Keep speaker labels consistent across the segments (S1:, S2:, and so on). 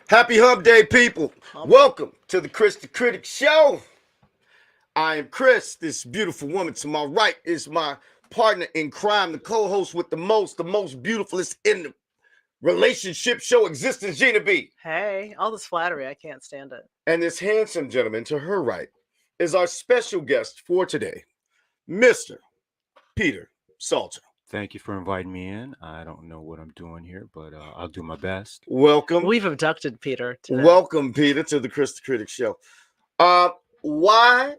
S1: Happy Hump Day, people. Welcome to the Kris the Critic Show. I am Kris. This beautiful woman to my right is my partner in crime, the co-host with the most beautifulest in the relationship show existence, Gina B.
S2: Hey, all this flattery, I can't stand it.
S1: And this handsome gentleman to her right is our special guest for today, Mr. Peter Salter.
S3: Thank you for inviting me in. I don't know what I'm doing here, but I'll do my best.
S1: Welcome.
S2: We've abducted Peter today.
S1: Welcome, Peter, to the Kris the Critic Show. Why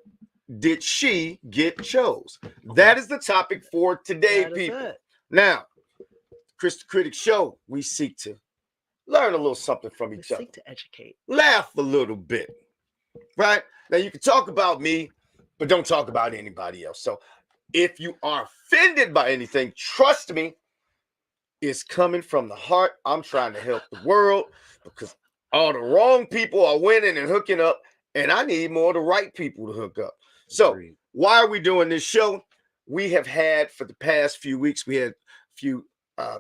S1: did she get chose? That is the topic for today, people. Now, Kris the Critic Show, we seek to learn a little something from each other.
S2: We seek to educate.
S1: Laugh a little bit. Right? Now, you can talk about me, but don't talk about anybody else. So, if you are offended by anything, trust me, it's coming from the heart. I'm trying to help the world because all the wrong people are winning and hooking up, and I need more of the right people to hook up. So, why are we doing this show? We have had, for the past few weeks, we had a few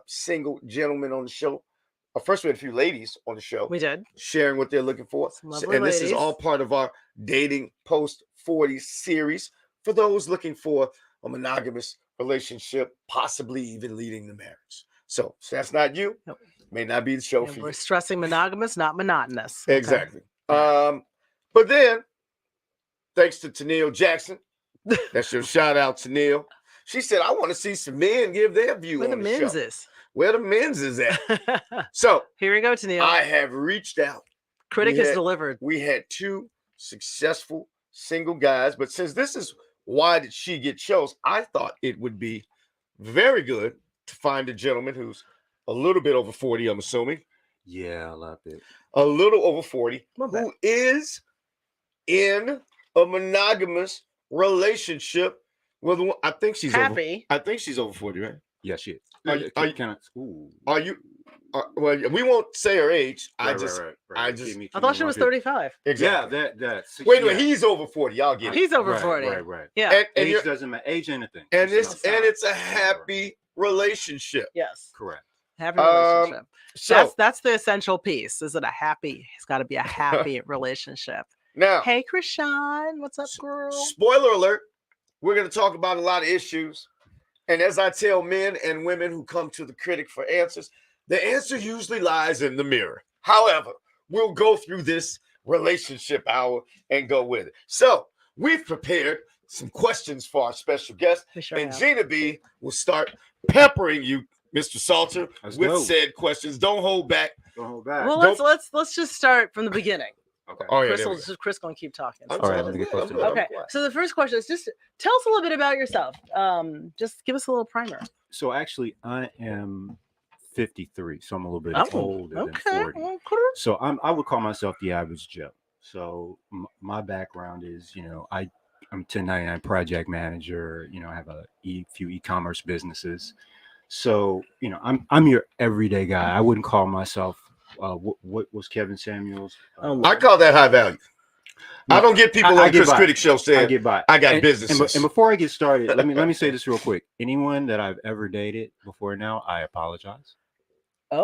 S1: single gentlemen on the show. First, we had a few ladies on the show.
S2: We did.
S1: Sharing what they're looking for. And this is all part of our Dating Post 40 series for those looking for a monogamous relationship, possibly even leading to marriage. So that's not you. Nope. May not be the show for you.
S2: We're stressing monogamous, not monotonous.
S1: Okay. Exactly. But then, thanks to Tennille Jackson, that's your shout out, Tennille. She said, I want to see some men give their view on the show. Where the men's is at. So
S2: here we go, Tennille.
S1: I have reached out.
S2: Critic has delivered.
S1: We had two successful single guys, but since this is why did she get chose, I thought it would be very good to find a gentleman who's a little bit over 40, I'm assuming.
S3: Yeah, a lot bit.
S1: A little over 40, who is in a monogamous relationship with one. I think she's
S2: happy.
S1: I think she's over 40, right?
S3: Yeah, she is.
S1: Are you? Well, we won't say her age.
S3: Right,
S1: I
S2: thought she was 35.
S1: Exactly.
S3: Yeah, that.
S1: Wait, he's over 40. Y'all get it.
S2: He's over 40.
S3: Right.
S2: Yeah.
S3: And age doesn't matter. Age anything.
S1: And it's a happy relationship.
S2: Yes.
S3: Correct.
S2: Happy relationship.
S1: So
S2: that's the essential piece. Is it a happy? It's got to be a happy relationship.
S1: Now,
S2: hey, Krishan, what's up, girl?
S1: Spoiler alert: we're going to talk about a lot of issues. And as I tell men and women who come to the critic for answers, the answer usually lies in the mirror. However, we'll go through this relationship hour and go with it. So we've prepared some questions for our special guest. Gina B will start peppering you, Mr. Salter, with said questions. Don't hold back.
S2: Well, let's just start from the beginning.
S3: Okay.
S1: Oh, yeah,
S2: Chris gonna keep talking.
S3: All right, let me get close to that.
S2: Okay. So the first question is just tell us a little bit about yourself. Just give us a little primer.
S3: So actually, I am 53, so I'm a little bit older than 40. So I would call myself the average Joe. So my background is, I'm a 1099 project manager. I have a few e-commerce businesses. So I'm your everyday guy. I wouldn't call myself. What was Kevin Samuels?
S1: I call that high value. No, I don't get people on Kris Critic Show saying I get by. I got businesses.
S3: And before I get started, let me say this real quick. Anyone that I've ever dated before now, I apologize.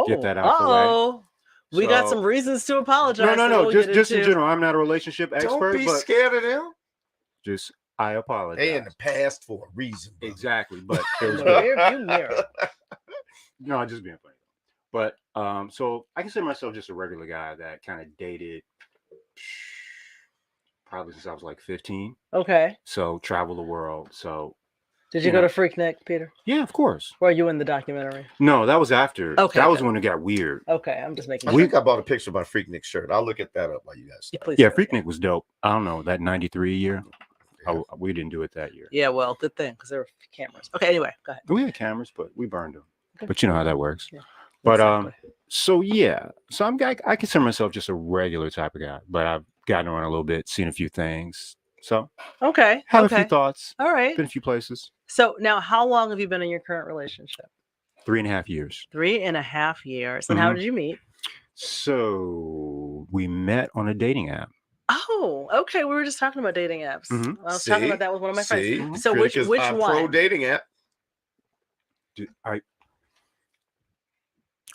S3: Get that out the way.
S2: We got some reasons to apologize.
S3: No. Just in general, I'm not a relationship expert.
S1: Don't be scared of them.
S3: Just I apologize.
S1: They in the past for a reason.
S3: Bro. Exactly, but no, I'm just being funny. But so I consider myself just a regular guy that kind of dated probably since I was like 15.
S2: Okay.
S3: So travel the world. So
S2: did you go to Freaknik, Peter?
S3: Yeah, of course.
S2: Were you in the documentary?
S3: No, that was after.
S2: Okay.
S3: That was when it got weird.
S2: Okay, I'm just making
S1: sure. I think I bought a picture of my Freaknik shirt. I'll look at that up while you guys.
S3: Yeah, Freaknik was dope. I don't know, that 93 year. Yeah. We didn't do it that year.
S2: Yeah, well, good thing because there were cameras. Okay, anyway, go ahead.
S3: We had cameras, but we burned them. Okay. But you know how that works. Yeah.
S2: But
S3: so I consider myself just a regular type of guy, but I've gotten around a little bit, seen a few things. So have a few thoughts.
S2: All right,
S3: been a few places.
S2: So now, how long have you been in your current relationship?
S3: 3.5 years.
S2: 3.5 years. And how did you meet?
S3: So we met on a dating app.
S2: Oh, okay. We were just talking about dating apps. I was talking about that with one of my friends. So
S1: which
S2: one?
S1: Pro dating app.
S3: Dude, I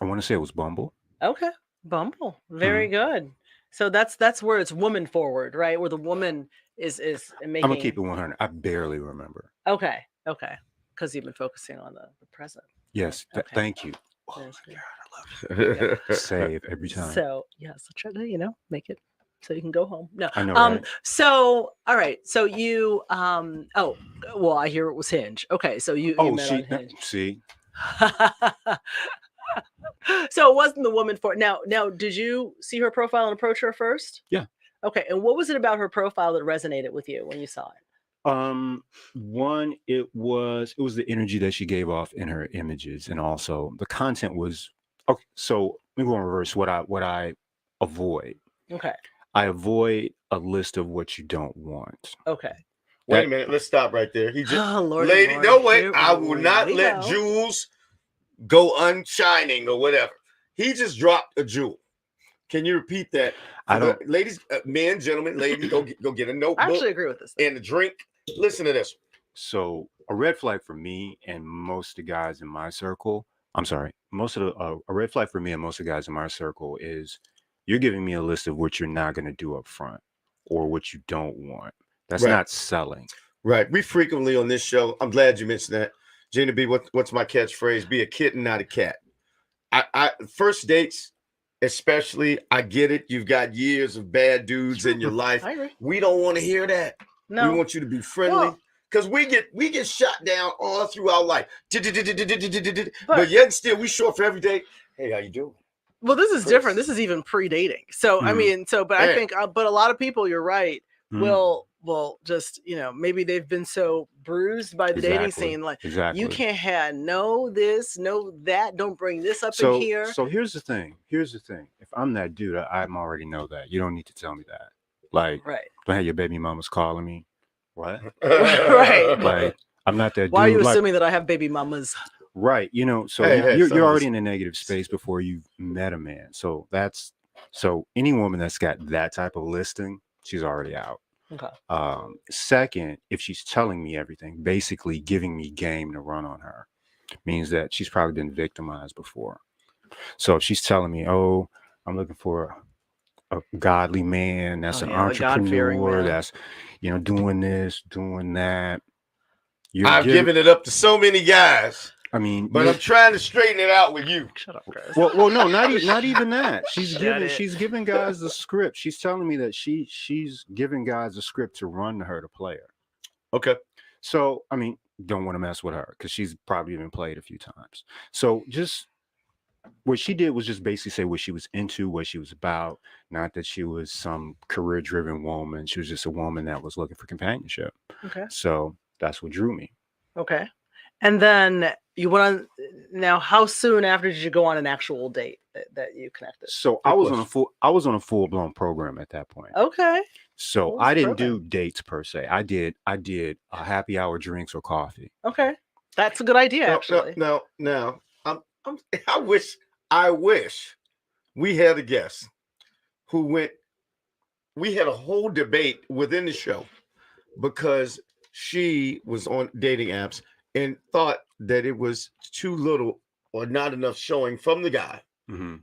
S3: want to say it was Bumble.
S2: Okay. Bumble. Very good. So that's where it's woman forward, right? Where the woman is making.
S3: I'm gonna keep it 100. I barely remember.
S2: Okay. Because you've been focusing on the present.
S3: Yes.
S2: Okay.
S3: Thank you. Oh
S2: That's
S3: my
S2: good.
S3: God, I love it. Save every time.
S2: So yes, try to make it so you can go home. No,
S3: I know. Right?
S2: So all right. So you oh well, I hear it was Hinge. Okay, so you met on Hinge.
S3: See.
S2: So it wasn't the woman for now. Did you see her profile and approach her first?
S3: Yeah.
S2: Okay. And what was it about her profile that resonated with you when you saw it?
S3: One, it was the energy that she gave off in her images, and also the content was okay. So let me go in reverse. What I avoid.
S2: Okay.
S3: I avoid a list of what you don't want.
S2: Okay.
S1: Wait a minute. Let's stop right there. He just,
S2: Lord,
S1: lady,
S2: Lord,
S1: no wait. I will not let
S2: go.
S1: jewels go unshining or whatever. He just dropped a jewel. Can you repeat that?
S3: I don't.
S1: Ladies, men, gentlemen, ladies, go get a notebook.
S2: I actually agree with this.
S1: And a drink. Listen to this.
S3: So a red flag for me and most of the guys in my circle. I'm sorry. A red flag for me and most of the guys in my circle is you're giving me a list of what you're not going to do up front or what you don't want. That's not selling.
S1: Right. We frequently on this show. I'm glad you mentioned that. Gina B, what's my catchphrase? Be a kitten, not a cat. I first dates, especially, I get it. You've got years of bad dudes in your life. We don't want to hear that. No. We want you to be friendly. Because we get shot down all through our life. But yet still we show up for every day. Hey, how you doing?
S2: Well, this is different. This is even pre-dating. So I mean, but I think but a lot of people, you're right, will just, maybe they've been so bruised by the dating scene. Like you can't have no this, no that. Don't bring this up in here.
S3: So here's the thing. If I'm that dude, I'm already know that. You don't need to tell me that. Like, don't have your baby mamas calling me. What?
S2: Right.
S3: Like, I'm not that dude.
S2: Why are you assuming that I have baby mamas?
S3: Right. So you're already in a negative space before you've met a man. So any woman that's got that type of listing, she's already out.
S2: Okay.
S3: Second, if she's telling me everything, basically giving me game to run on her, means that she's probably been victimized before. So if she's telling me, oh, I'm looking for a godly man, that's an entrepreneur, that's, doing this, doing that.
S1: I've given it up to so many guys.
S3: I mean,
S1: but I'm trying to straighten it out with you.
S2: Shut up, Kris.
S3: Well, no, not even that. She's giving guys the script. She's telling me that she's giving guys the script to run her to play her.
S1: Okay.
S3: So, I mean, don't want to mess with her because she's probably been played a few times. So just what she did was just basically say what she was into, what she was about. Not that she was some career-driven woman. She was just a woman that was looking for companionship.
S2: Okay.
S3: So that's what drew me.
S2: Okay. And then you went on. Now, how soon after did you go on an actual date that you connected?
S3: So I was on a full-blown program at that point.
S2: Okay.
S3: So I didn't do dates per se. I did a happy hour drinks or coffee.
S2: Okay. That's a good idea, actually.
S1: Now, I wish we had a guest who went. We had a whole debate within the show because she was on dating apps and thought that it was too little or not enough showing from the guy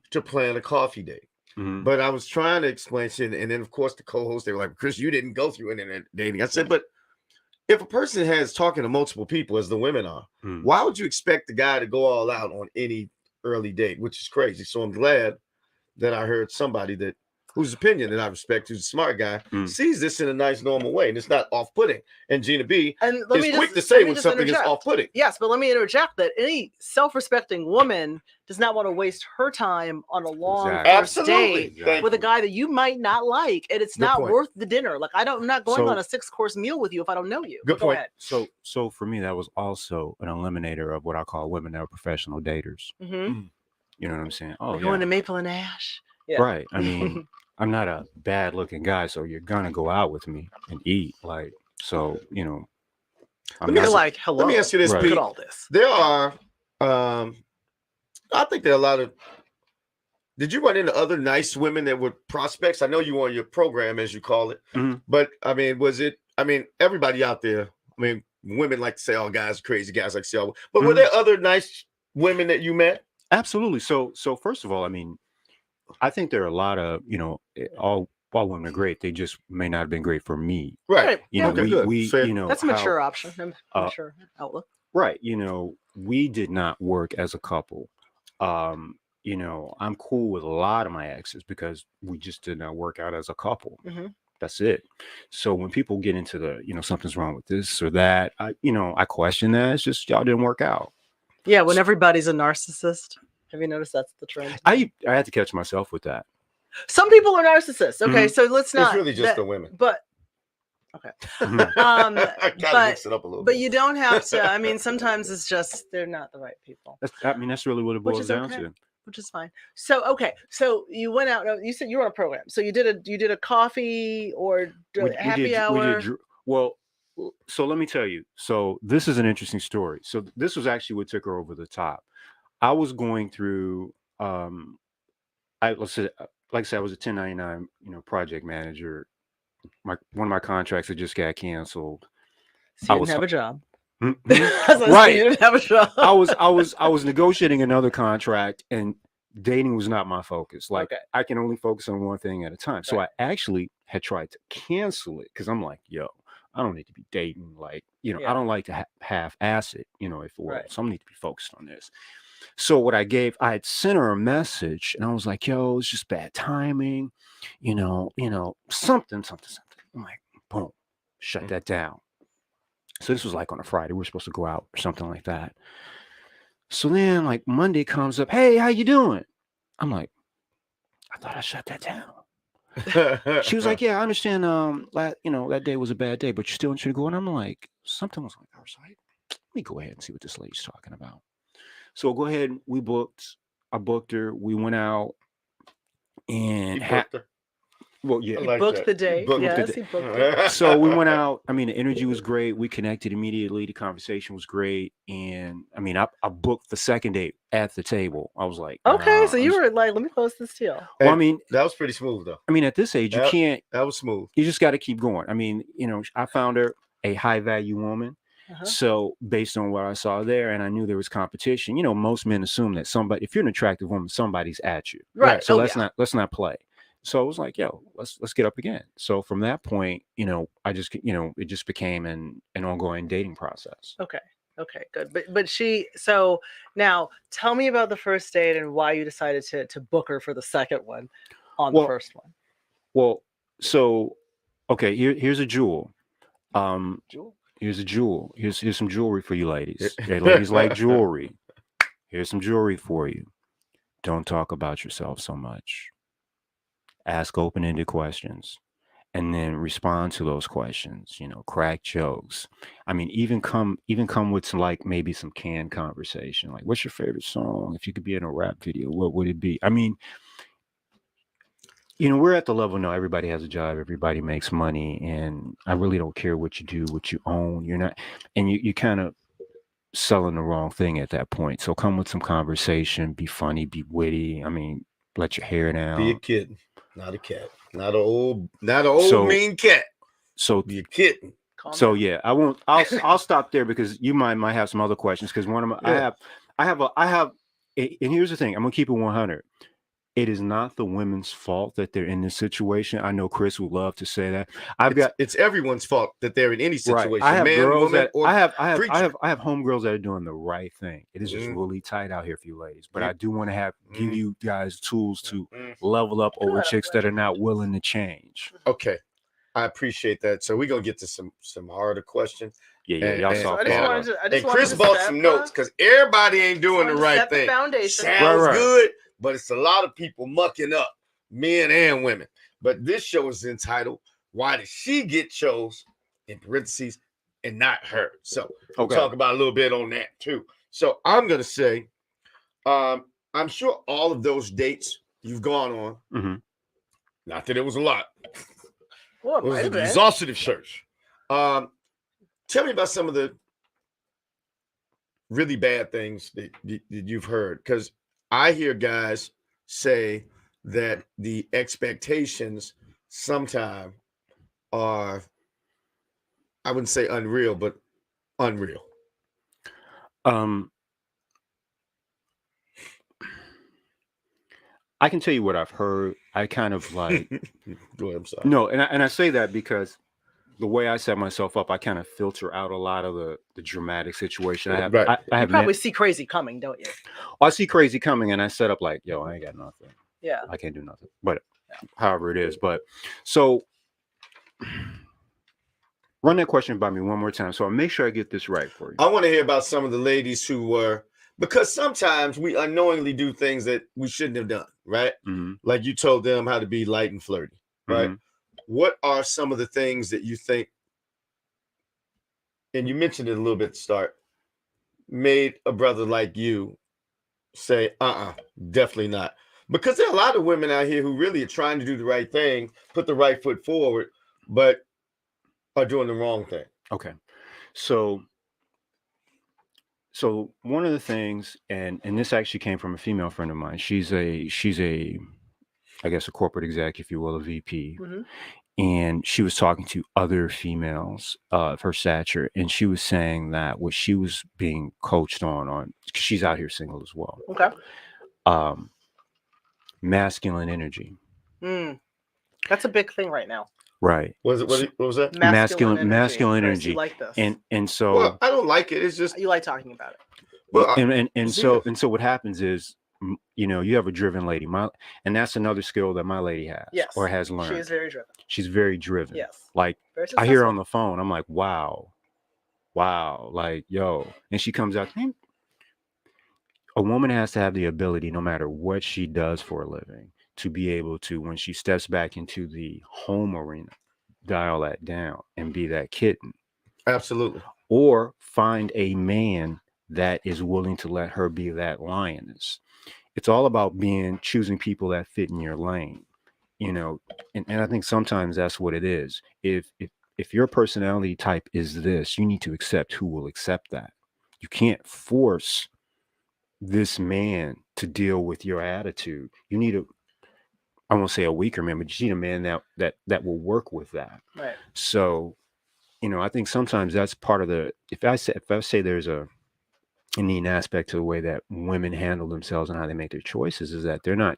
S1: to plan a coffee date. But I was trying to explain it, and then of course the co-host, they were like, Kris, you didn't go through internet dating. I said, but if a person has talking to multiple people, as the women are, why would you expect the guy to go all out on any early date, which is crazy. So I'm glad that I heard somebody whose opinion that I respect, who's a smart guy, sees this in a nice, normal way, and it's not off-putting. And Gina B is quick to say when something is off-putting.
S2: Yes, but let me interject that any self-respecting woman does not want to waste her time on a long first date with a guy that you might not like, and it's not worth the dinner. Like I'm not going on a 6-course meal with you if I don't know you.
S1: Good point.
S2: Go ahead.
S3: So for me, that was also an eliminator of what I call women that are professional daters. You know what I'm saying?
S2: Oh, going to Maple and Ash.
S3: Yeah. Right. I mean, I'm not a bad looking guy, so you're gonna go out with me and eat. Like, so,
S2: Let me
S1: ask you this, Pete.
S2: Look at all this.
S1: There are I think there are a lot of. Did you run into other nice women that were prospects? I know you were on your program, as you call it, but I mean, everybody out there, I mean, women like to say, oh, guys are crazy, guys like to say, oh, but were there other nice women that you met?
S3: Absolutely. So first of all, I mean, I think there are a lot of, all women are great. They just may not have been great for me.
S1: Right.
S3: We
S2: that's a mature option, mature outlook.
S3: Right. We did not work as a couple. I'm cool with a lot of my exes because we just did not work out as a couple.
S2: Mm-hmm.
S3: That's it. So when people get into the, something's wrong with this or that, I question that. It's just y'all didn't work out.
S2: Yeah, when everybody's a narcissist. Have you noticed that's the trend?
S3: I had to catch myself with that.
S2: Some people are narcissists. Okay, so let's not.
S1: It's really just the women.
S2: But okay.
S1: I gotta mix it up a little bit.
S2: But you don't have to. I mean, sometimes it's just they're not the right people.
S3: That's really what it boils down to.
S2: Which is fine. So okay, so you went out. You said you were on a program. So you did a coffee or happy hour.
S3: Well, so let me tell you. So this is an interesting story. So this was actually what took her over the top. I was going through. Like I said, I was a 1099, project manager. One of my contracts had just got canceled.
S2: So you didn't have a job.
S3: Right.
S2: You didn't have a job.
S3: I was negotiating another contract, and dating was not my focus. Like, I can only focus on one thing at a time. So I actually had tried to cancel it because I'm like, yo, I don't need to be dating. Like, I don't like to half-ass it, if it were. So I need to be focused on this. So what I had sent her a message, and I was like, yo, it's just bad timing, something. I'm like, boom, shut that down. So this was like on a Friday. We're supposed to go out or something like that. So then like Monday comes up, hey, how you doing? I'm like, I thought I shut that down. She was like, yeah, I understand. That day was a bad day, but you're still interested to go. And I'm like, something was like, I was like, let me go ahead and see what this lady's talking about. So go ahead. I booked her. We went out and well, yeah,
S2: he booked the day. Yes, he booked it.
S3: So we went out. I mean, the energy was great. We connected immediately. The conversation was great. And I mean, I booked the second date at the table. I was like,
S2: okay, so you were like, let me close this deal.
S3: Well, I mean,
S1: that was pretty smooth though.
S3: I mean, at this age, you can't.
S1: That was smooth.
S3: You just got to keep going. I mean, I found her a high value woman. So based on what I saw there, and I knew there was competition, most men assume that if you're an attractive woman, somebody's at you.
S2: Right.
S3: So let's not play. So I was like, yo, let's get up again. So from that point, I just, it just became an ongoing dating process.
S2: Okay, good. But so now tell me about the first date and why you decided to book her for the second one on the first one.
S3: Well, so, okay, here's a jewel. Here's a jewel. Here's some jewelry for you ladies. Okay, ladies like jewelry. Here's some jewelry for you. Don't talk about yourself so much. Ask open-ended questions and then respond to those questions, crack jokes. I mean, even come with some, like, maybe some canned conversation. Like, what's your favorite song? If you could be in a rap video, what would it be? I mean, we're at the level now, everybody has a job, everybody makes money, and I really don't care what you do, what you own. You're not, and you kind of selling the wrong thing at that point. So come with some conversation, be funny, be witty. I mean, let your hair down.
S1: Be a kid, not a cat. Not an old mean cat.
S3: So
S1: be a kitten.
S3: So yeah, I won't. I'll stop there because you might have some other questions. Because one of my I have, and here's the thing. I'm gonna keep it 100. It is not the women's fault that they're in this situation. I know Kris would love to say that.
S1: It's everyone's fault that they're in any situation.
S3: Right. I have girls that
S1: I
S3: have homegirls that are doing the right thing. It is just really tight out here for you ladies. But I do want to give you guys tools to level up over chicks that are not willing to change.
S1: Okay. I appreciate that. So we're gonna get to some harder questions.
S3: Yeah, y'all saw.
S1: And Kris bought some notes because everybody ain't doing the right thing. Sounds good, but it's a lot of people mucking up, men and women. But this show is entitled "Why Did She Get Chose?" in parentheses and not her. So we'll talk about a little bit on that too. So I'm gonna say, I'm sure all of those dates you've gone on, not that it was a lot.
S2: Well,
S1: it was an exhaustive search. Tell me about some of the really bad things that you've heard, because I hear guys say that the expectations sometimes are, I wouldn't say unreal, but unreal.
S3: I can tell you what I've heard. I kind of like
S1: Go ahead, I'm sorry.
S3: No, and I say that because the way I set myself up, I kind of filter out a lot of the dramatic situation. I have
S2: probably see crazy coming, don't you?
S3: I see crazy coming, and I set up like, yo, I ain't got nothing.
S2: Yeah,
S3: I can't do nothing. But however it is, but so run that question by me one more time, so I'll make sure I get this right for you.
S1: I want to hear about some of the ladies who were, because sometimes we unknowingly do things that we shouldn't have done, right?
S3: Mm-hmm.
S1: Like you told them how to be light and flirty, right? Mm-hmm. What are some of the things that you think, and you mentioned it a little bit at the start, made a brother like you say, definitely not? Because there are a lot of women out here who really are trying to do the right thing, put the right foot forward, but are doing the wrong thing.
S3: Okay. So one of the things, and this actually came from a female friend of mine. She's a I guess a corporate exec, if you will, a VP. Mm-hmm. And she was talking to other females of her stature, and she was saying that what she was being coached on, because she's out here single as well.
S2: Okay.
S3: Masculine energy.
S2: That's a big thing right now.
S3: Right.
S1: What was that?
S3: Masculine energy.
S2: Chris, you like this?
S3: And so.
S1: Well, I don't like it. It's just
S2: you like talking about it.
S3: Well, so what happens is, you know, you have a driven lady, and that's another skill that my lady has, or has learned.
S2: She is very driven.
S3: She's very driven.
S2: Yes.
S3: Like I hear her on the phone, I'm like, wow, like yo, and she comes out. A woman has to have the ability, no matter what she does for a living, to be able to, when she steps back into the home arena, dial that down and be that kitten.
S1: Absolutely.
S3: Or find a man that is willing to let her be that lioness. It's all about choosing people that fit in your lane, you know, and I think sometimes that's what it is. If your personality type is this, you need to accept who will accept that. You can't force this man to deal with your attitude. You need I won't say a weaker man, but you need a man that will work with that.
S2: Right.
S3: So, you know, I think sometimes that's part of if I say there's a neat aspect to the way that women handle themselves and how they make their choices, is that they're not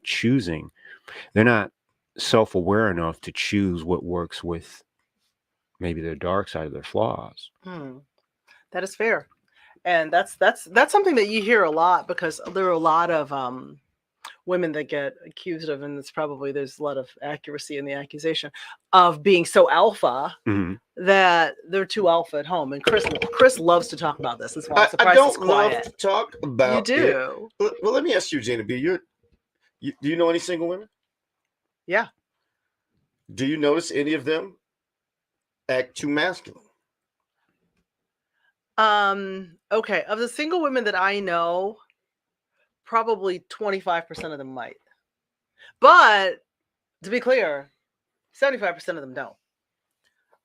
S3: self-aware enough to choose what works with maybe their dark side of their flaws.
S2: That is fair. And that's something that you hear a lot, because there are a lot of women that get accused of, and there's a lot of accuracy in the accusation of being so alpha that they're too alpha at home. And Kris loves to talk about this. That's why I'm surprised
S1: I don't love to talk about
S2: it. You do.
S1: Well, let me ask you, Gina B. Do you know any single women?
S2: Yeah.
S1: Do you notice any of them act too masculine?
S2: Okay. Of the single women that I know, probably 25% of them might. But to be clear, 75% of them don't.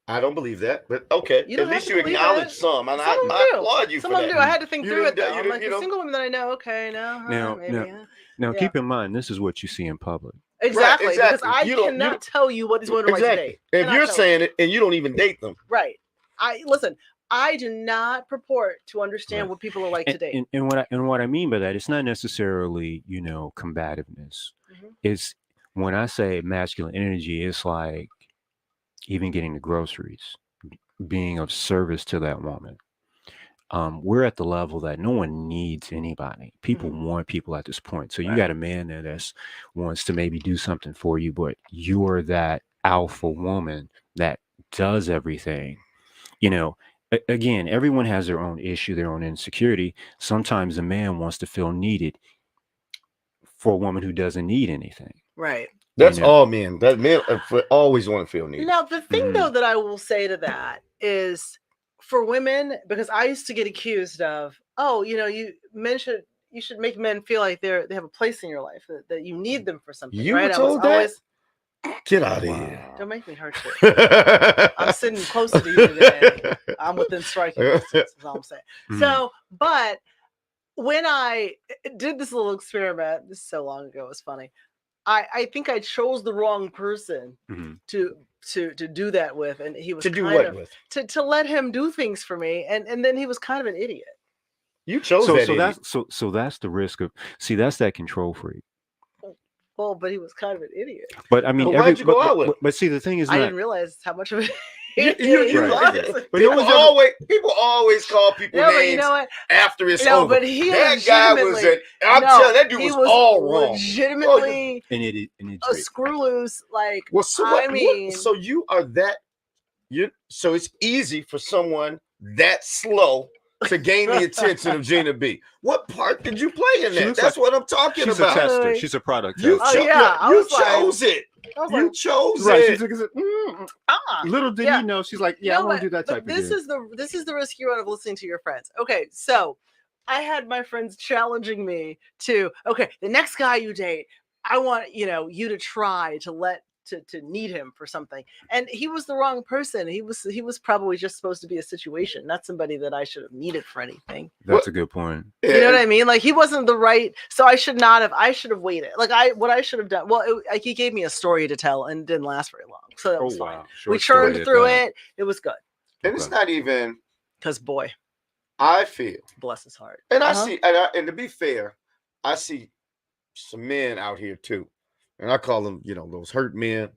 S1: I don't believe that, but okay. At least you acknowledge some, and I applaud you for that.
S2: Some of them do. I had to think through it, though. I'm like, the single women that I know, okay,
S3: Now, keep in mind, this is what you see in public.
S2: Exactly. Because I cannot tell you what these women are like to date.
S1: If you're saying it and you don't even date them.
S2: Right. I do not purport to understand what people are like today.
S3: And what I mean by that, it's not necessarily, you know, combativeness. It's when I say masculine energy, it's like even getting the groceries, being of service to that woman. We're at the level that no one needs anybody. People want people at this point. So you got a man there that wants to maybe do something for you, but you're that alpha woman that does everything. You know, again, everyone has their own issue, their own insecurity. Sometimes a man wants to feel needed for a woman who doesn't need anything.
S2: Right.
S1: That's all men. That men always want to feel needed.
S2: Now, the thing, though, that I will say to that is, for women, because I used to get accused of, you should make men feel like they have a place in your life, that you need them for something.
S1: You
S2: were
S1: told that? Get out of here.
S2: Don't make me hurt you. I'm sitting closer to you today. I'm within striking distance, is all I'm saying. So, but when I did this little experiment, this is so long ago, it was funny. I think I chose the wrong person to do that with, and he was to let him do things for me, and then he was kind of an idiot.
S1: You chose
S3: so that's the risk of that's that control freak.
S2: Well, but he was kind of an idiot.
S3: But I mean,
S1: why'd you go out with?
S3: But see, the thing is,
S2: I didn't realize how much of it.
S3: But
S1: people always call people names
S2: but you know what?
S1: after it's over.
S2: But he
S1: that guy was I'm telling that dude was all wrong.
S2: Legitimately
S3: an idiot.
S2: A screw loose. Like,
S1: so you are that so it's easy for someone that slow to gain the attention of Gina B. What part did you play in that? That's what I'm talking about.
S3: She's a tester. She's a product tester.
S1: You chose it. You chose it.
S3: Little did you know, she's like, I want to do that type of thing.
S2: This is the risky run of listening to your friends. Okay, so I had my friends challenging me to, the next guy you date, I want you to try to need him for something, and he was the wrong person. He was probably just supposed to be a situation, not somebody that I should have needed for anything.
S3: That's a good point.
S2: You know what I mean? Like, he wasn't the right, so I should have waited. Like, what I should have done, he gave me a story to tell and it didn't last very long, so that was fine. We churned through it. It was good.
S1: And it's not even
S2: because, boy,
S1: I feel,
S2: bless his heart,
S1: and I see, and to be fair, I see some men out here too. And I call them, those hurt men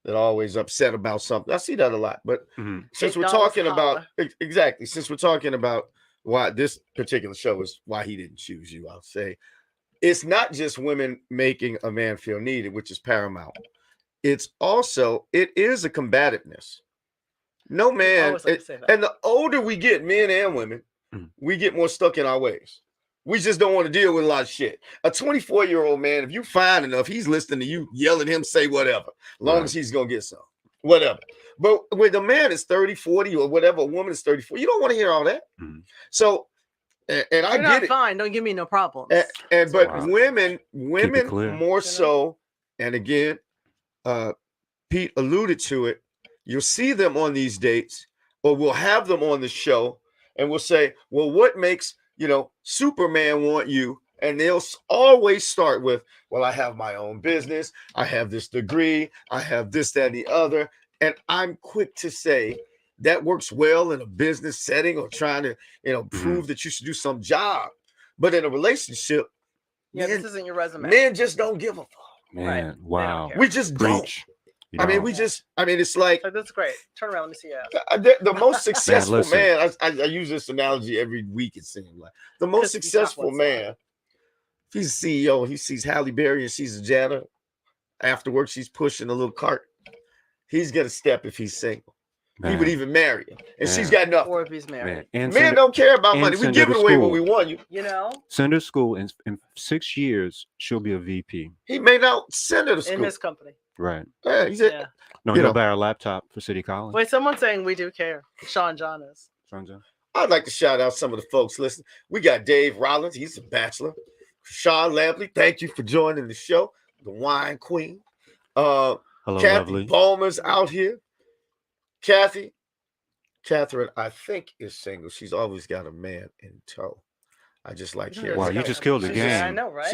S1: that are always upset about something. I see that a lot. But since we're talking about since we're talking about why this particular show is why he didn't choose you, I'll say it's not just women making a man feel needed, which is paramount. It's also, it is a combativeness. No man, and the older we get, men and women, we get more stuck in our ways. We just don't want to deal with a lot of shit. A 24-year-old man, if you fine enough, he's listening to you, yelling him, say whatever, as long as he's going to get some, whatever. But when the man is 30, 40, or whatever, a woman is 34, you don't want to hear all that. So, and I get it.
S2: Fine, don't give me no problems.
S1: But women more so, and again, Pete alluded to it, you'll see them on these dates, or we'll have them on the show, and we'll say, well, what makes Superman want you? And they'll always start with, well, I have my own business. I have this degree. I have this, that, and the other. And I'm quick to say that works well in a business setting or trying to, prove that you should do some job. But in a relationship,
S2: this isn't your resume.
S1: Men just don't give a fuck.
S3: Man,
S2: right.
S3: Wow.
S1: We just don't. It's like,
S2: that's great. Turn around, let me see you.
S1: The most successful man, I use this analogy every week, it seems like. The most successful man, if he's a CEO, he sees Halle Berry and she's a janitor. After work, she's pushing a little cart. He's going to step if he's single. Man. He would even marry her. And she's got nothing.
S2: Or if he's married.
S1: Men don't care about money. We give it away when we want you.
S3: Send her to school. In 6 years, she'll be a VP.
S1: He may not send her to school.
S2: In his company.
S3: Right.
S1: No,
S3: he'll buy our laptop for City College.
S2: Wait, someone's saying we do care. Sean John is.
S1: I'd like to shout out some of the folks listening. We got Dave Rollins. He's a bachelor. Sean Lampley, thank you for joining the show. The Wine Queen.
S3: Hello,
S1: Kathy
S3: lovely.
S1: Ballmer's out here. Catherine, I think, is single. She's always got a man in tow. I just like her.
S3: Wow, you just killed the game.
S2: I know, right?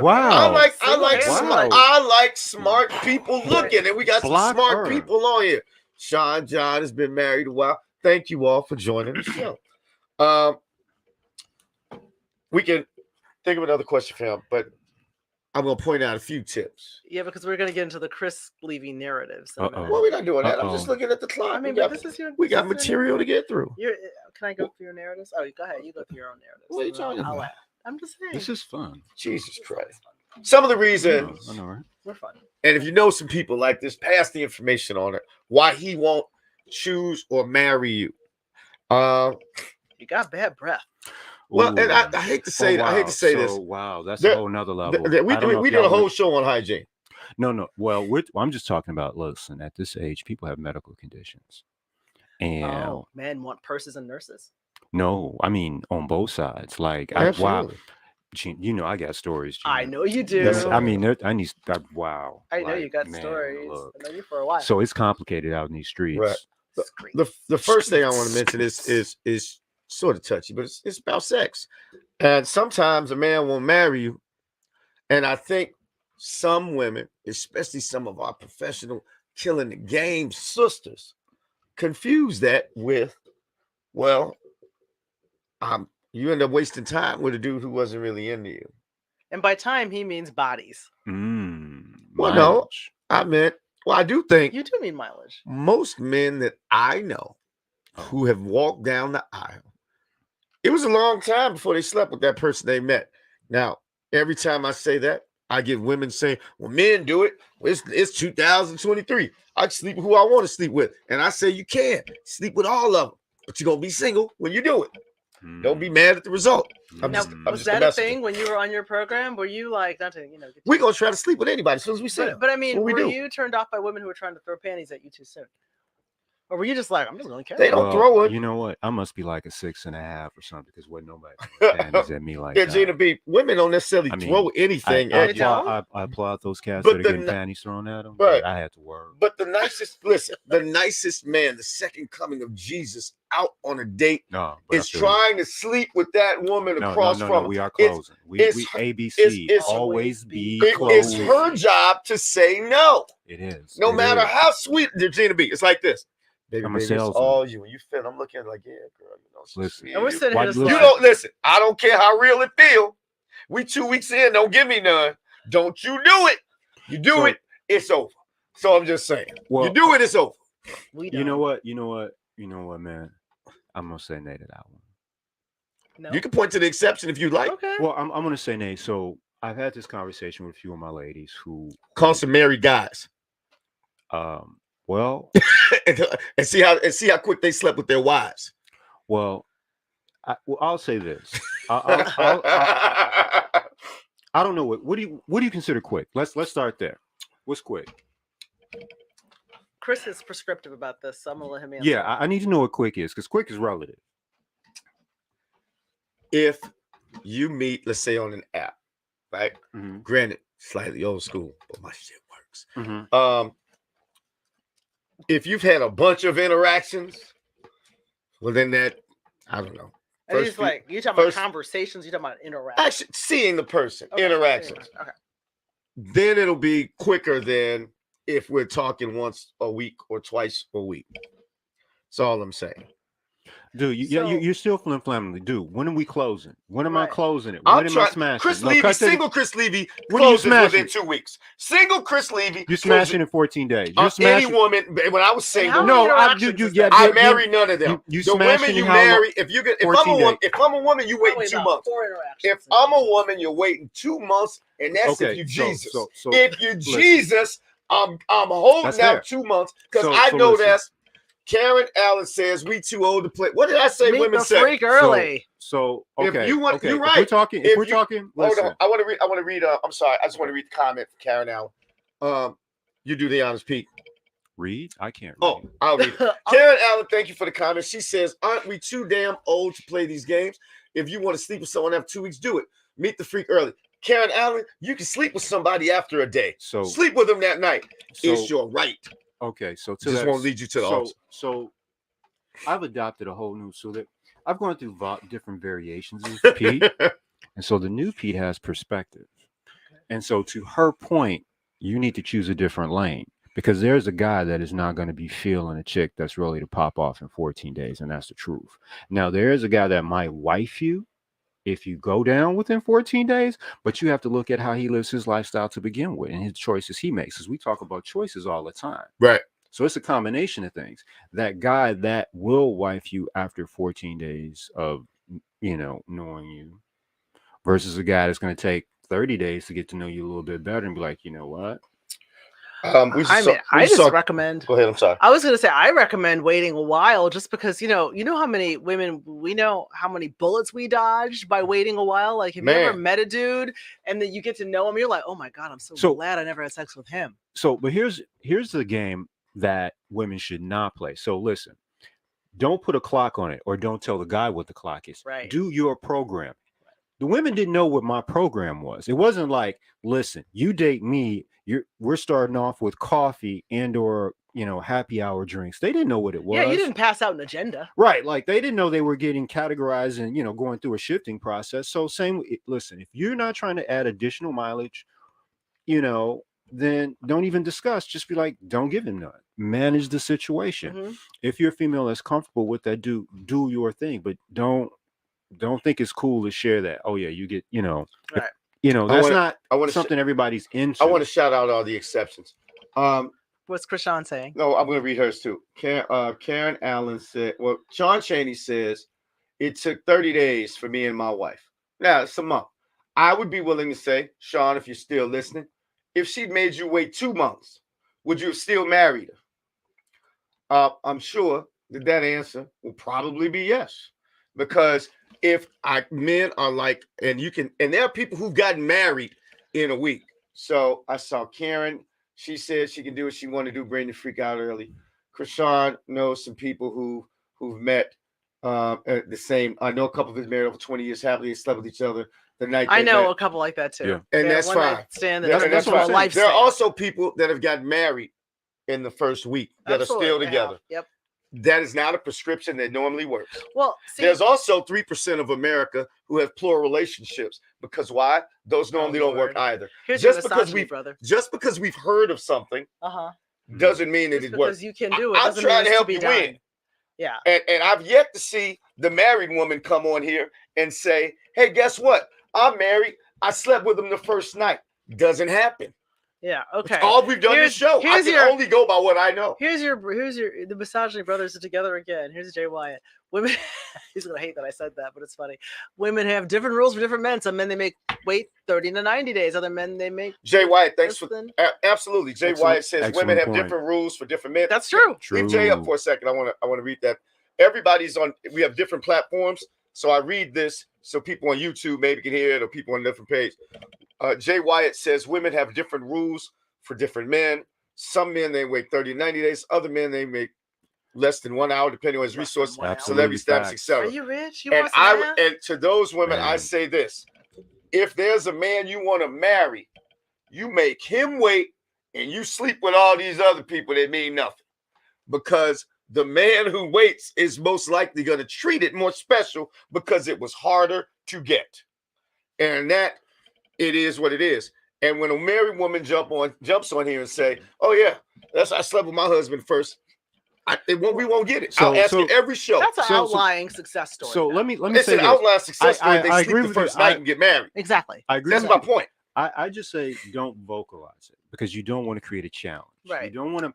S3: Wow.
S1: I like smart people looking, and we got some smart people on here. Sean John has been married a while. Thank you all for joining the show. We can think of another question for him, but I'm going to point out a few tips.
S2: Yeah, because we're going to get into the Chris leaving narratives.
S1: Well, we're not doing that. I'm just looking at the clock.
S2: I mean,
S1: we got material to get through.
S2: Can I go through your narratives? Oh, go ahead. You go through your own narratives.
S1: What are you talking about?
S2: I'm just saying.
S3: This is fun.
S1: Jesus Christ. Some of the reasons.
S3: I know, right?
S2: We're fun.
S1: And if you know some people like this, pass the information on it. Why he won't choose or marry you.
S2: You got bad breath.
S1: Well, and I hate to say this.
S3: Wow, that's a whole nother level.
S1: We did a whole show on hygiene.
S3: No. Well, I'm just talking about, listen, at this age, people have medical conditions. And
S2: men want purses and nurses.
S3: No, I mean, on both sides. Like, wow. Gina, I got stories. Gina.
S2: I know you do.
S3: I mean, wow.
S2: I know you got stories.
S3: Look.
S2: I know you for a while.
S3: So it's complicated out in these streets.
S1: Right. The first thing I want to mention is sort of touchy, but it's about sex. And sometimes a man won't marry you. And I think some women, especially some of our professional killing the game sisters, confuse that with, well, you end up wasting time with a dude who wasn't really into you.
S2: And by time, he means bodies.
S1: Well, no, I meant, well, I do think
S2: you do mean mileage.
S1: Most men that I know who have walked down the aisle, it was a long time before they slept with that person they met. Now, every time I say that, I get women saying, well, men do it. Well, it's 2023. I can sleep with who I want to sleep with. And I say, you can sleep with all of them, but you're going to be single when you do it. Don't be mad at the result.
S2: Was that a thing when you were on your program? Were you like, not to,
S1: we're going to try to sleep with anybody as soon as we see them.
S2: But I mean, were you turned off by women who were trying to throw panties at you too soon? Or were you just like, I'm just going to carry
S1: They don't throw it.
S3: You know what? I must be like a 6.5 or something because wasn't nobody throwing panties at me like that.
S1: Gina B, women don't necessarily throw anything at you.
S3: I applaud those cats that are getting panties thrown at them.
S1: Right.
S3: I had to work.
S1: But the nicest man, the second coming of Jesus out on a date is trying to sleep with that woman across from him.
S3: We are closing. We ABC. Always be closing.
S1: It's her job to say no.
S3: It is.
S1: No matter how sweet Gina B. It's like this. Baby,
S3: I'm a
S1: baby, it's all you. When you feel, I'm looking like, yeah, girl,
S3: listen.
S2: And we're sitting here.
S1: You don't listen. I don't care how real it feel. We 2 weeks in. Don't give me none. Don't you do it. You do it. It's over. So I'm just saying. Well, you do it. It's over.
S3: You know what, man. I'm gonna say nay to that one.
S1: No. You can point to the exception if you like.
S2: Okay.
S3: Well, I'm gonna say nay. So I've had this conversation with a few of my ladies who
S1: call some married guys.
S3: Well,
S1: and see how quick they slept with their wives.
S3: Well, I'll say this. I don't know what do you consider quick? Let's start there. What's quick?
S2: Kris is prescriptive about this, so I'm gonna let him answer.
S3: Yeah, I need to know what quick is because quick is relative.
S1: If you meet, let's say, on an app, right? Mm-hmm. Granted, slightly old school, but my shit works. Mm-hmm. If you've had a bunch of interactions, well, then that, I don't know.
S2: And it's like, you're talking about conversations, you're talking about interactions.
S1: Actually, seeing the person, interactions. Okay. Then it'll be quicker than if we're talking once a week or twice a week. That's all I'm saying.
S3: Dude, you're still flim-flamming. Dude, when are we closing? When am I closing it? When am I smashing?
S1: Chris Levy, single Chris Levy closes within 2 weeks. Single Chris Levy.
S3: You're smashing in 14 days. You're smashing.
S1: Any woman, when I was single.
S3: No, I
S1: marry none of them. The women you marry, if I'm a woman, you waiting 2 months. If I'm a woman, you're waiting 2 months, and that's if you Jesus. If you Jesus, I'm holding out 2 months because I know that's. Karen Allen says we too old to play. What did I say?
S2: Meet
S1: women
S2: the
S1: say
S2: freak early.
S3: So okay,
S1: if you want, you're right.
S3: If we're talking.
S1: Hold on. I want to read. I'm sorry. I just want to read the comment from Karen Allen. You do the honors, Pete.
S3: Read? I can't read.
S1: Oh, I'll read it. Karen Allen, thank you for the comment. She says, "Aren't we too damn old to play these games? If you want to sleep with someone after 2 weeks, do it. Meet the freak early." Karen Allen, you can sleep with somebody after a day. So sleep with them that night. It's your right.
S3: Okay, so
S1: just won't lead you to the altar.
S3: So I've adopted a whole new, so that I've gone through different variations of Pete, and so the new Pete has perspective. And so to her point, you need to choose a different lane because there's a guy that is not going to be feeling a chick that's ready to pop off in 14 days, and that's the truth. Now there is a guy that might wife you if you go down within 14 days, but you have to look at how he lives his lifestyle to begin with and his choices he makes. Because we talk about choices all the time.
S1: Right.
S3: So it's a combination of things. That guy that will wife you after 14 days of, knowing you versus a guy that's going to take 30 days to get to know you a little bit better and be like, you know what?
S2: I just recommend.
S1: Go ahead. I'm sorry.
S2: I was going to say I recommend waiting a while, just because you know how many women we know how many bullets we dodged by waiting a while. Like, have you ever met a dude and then you get to know him, you're like, oh my god, I'm so glad I never had sex with him.
S3: So, but here's the game that women should not play. So listen, don't put a clock on it, or don't tell the guy what the clock is.
S2: Right.
S3: Do your program. The women didn't know what my program was. It wasn't like, listen, you date me. We're starting off with coffee and or happy hour drinks. They didn't know what it was.
S2: Yeah, you didn't pass out an agenda.
S3: Right. Like they didn't know they were getting categorized and going through a shifting process. So listen, if you're not trying to add additional mileage, then don't even discuss. Just be like, don't give him none. Manage the situation. Mm-hmm. If you're a female that's comfortable with that, do your thing, but don't think it's cool to share that. Oh yeah, you get,
S2: right.
S3: that's not something everybody's into.
S1: I want to shout out all the exceptions.
S2: What's Krishan saying?
S1: No, I'm going to read hers too. Karen Allen said, well, Sean Chaney says, it took 30 days for me and my wife. Now, it's a month. I would be willing to say, Sean, if you're still listening, if she'd made you wait 2 months, would you have still married her? I'm sure that answer will probably be yes. Because if men are like, and there are people who've gotten married in a week. So I saw Karen. She said she can do what she want to do, bring the freak out early. Krishan knows some people who've met at the same. I know a couple of us married over 20 years happily. They slept with each other the night.
S2: I know a couple like that too.
S1: Yeah. And that's fine.
S2: That's fine.
S1: There are also people that have gotten married in the first week that are still together.
S2: Yep.
S1: That is not a prescription that normally works.
S2: Well,
S1: there's also 3% of America who have plural relationships. Because why? Those normally don't work either. Just because we've heard of something doesn't mean that it works.
S2: Because you can do it.
S1: I'm trying to help you win.
S2: Yeah.
S1: And I've yet to see the married woman come on here and say, hey, guess what? I'm married. I slept with him the first night. Doesn't happen.
S2: Yeah. Okay.
S1: It's all we've done this show. I can only go by what I know.
S2: Here's your the misogyny brothers are together again. Here's Jay Wyatt. Women, he's gonna hate that I said that, but it's funny. Women have different rules for different men. Some men they make wait 30 to 90 days. Other men they make.
S1: Jay Wyatt, thanks for absolutely. Jay Wyatt says women have different rules for different men.
S2: That's true.
S1: Leave Jay up for a second. I want to read that. Everybody's on. We have different platforms, so I read this so people on YouTube maybe can hear it, or people on a different page. Jay Wyatt says women have different rules for different men. Some men, they wait 30 to 90 days. Other men, they make less than 1 hour, depending on his resources, celebrity status, etc.
S2: Are you rich?
S1: And to those women, I say this. If there's a man you want to marry, you make him wait and you sleep with all these other people that mean nothing. Because the man who waits is most likely going to treat it more special because it was harder to get. And that it is what it is. And when a married woman jumps on here and say, "Oh yeah, I slept with my husband first," we won't get it. I'll ask you every show.
S2: That's an outlying success story.
S3: So let me
S1: it's
S3: say
S1: an outlying success story. They sleep the first night and get married.
S2: Exactly.
S3: I agree.
S1: That's my point.
S3: I just say don't vocalize it because you don't want to create a challenge.
S2: Right.
S3: You don't want to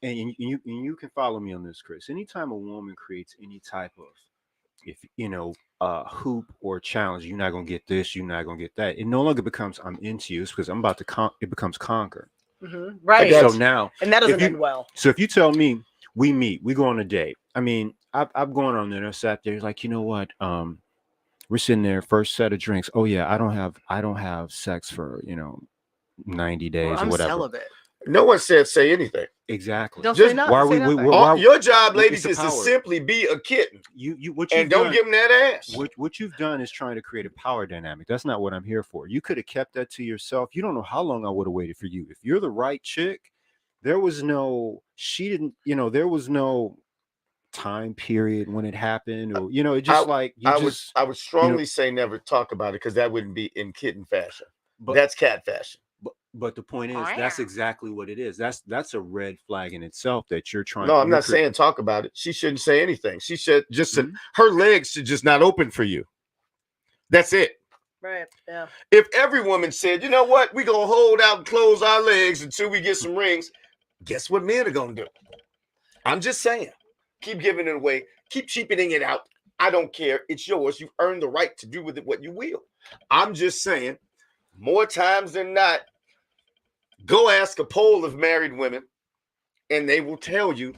S3: and you can follow me on this, Chris. Anytime a woman creates any type of hoop or challenge, you're not gonna get this, you're not gonna get that. It no longer becomes I'm into you, it's because I'm about to it becomes conquer.
S2: Mm-hmm. Right.
S3: So now,
S2: and that doesn't end well.
S3: So if you tell me we meet, we go on a date. I mean, I've gone on there and sat there like, you know what? We're sitting there, first set of drinks. Oh yeah, I don't have sex for 90 days or whatever.
S2: Celibate.
S1: No one said say anything.
S3: Exactly.
S2: Don't say nothing.
S1: Your job, ladies, is to simply be a kitten. Don't give them that ass.
S3: What you've done is trying to create a power dynamic. That's not what I'm here for. You could have kept that to yourself. You don't know how long I would have waited for you. If you're the right chick, there was no time period when it happened, or it just
S1: I would strongly say never talk about it because that wouldn't be in kitten fashion. But that's cat fashion.
S3: But the point is, that's exactly what it is. That's a red flag in itself that you're trying.
S1: No, I'm not saying talk about it. She shouldn't say anything. She should just her legs should just not open for you. That's it.
S2: Right. Yeah.
S1: If every woman said, you know what, we gonna hold out and close our legs until we get some rings, guess what men are gonna do? I'm just saying, keep giving it away, keep cheapening it out. I don't care. It's yours. You've earned the right to do with it what you will. I'm just saying, more times than not. Go ask a poll of married women, and they will tell you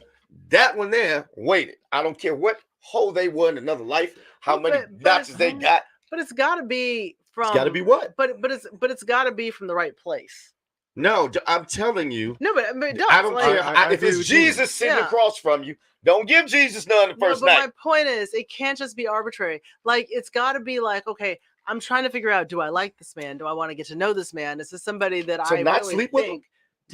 S1: that one there waited. I don't care what hole they were in another life, how many notches they got.
S2: But it's got to be from.
S1: It's got to be what?
S2: But it's got to be from the right place.
S1: No, I'm telling you.
S2: No, but
S1: I don't care if it's Jesus sitting across from you. Don't give Jesus none the first night.
S2: My point is, it can't just be arbitrary. Like it's got to be like, okay. I'm trying to figure out, do I like this man? Do I want to get to know this man? Is this somebody that I
S1: not
S2: really
S1: sleep
S2: think?
S1: With him?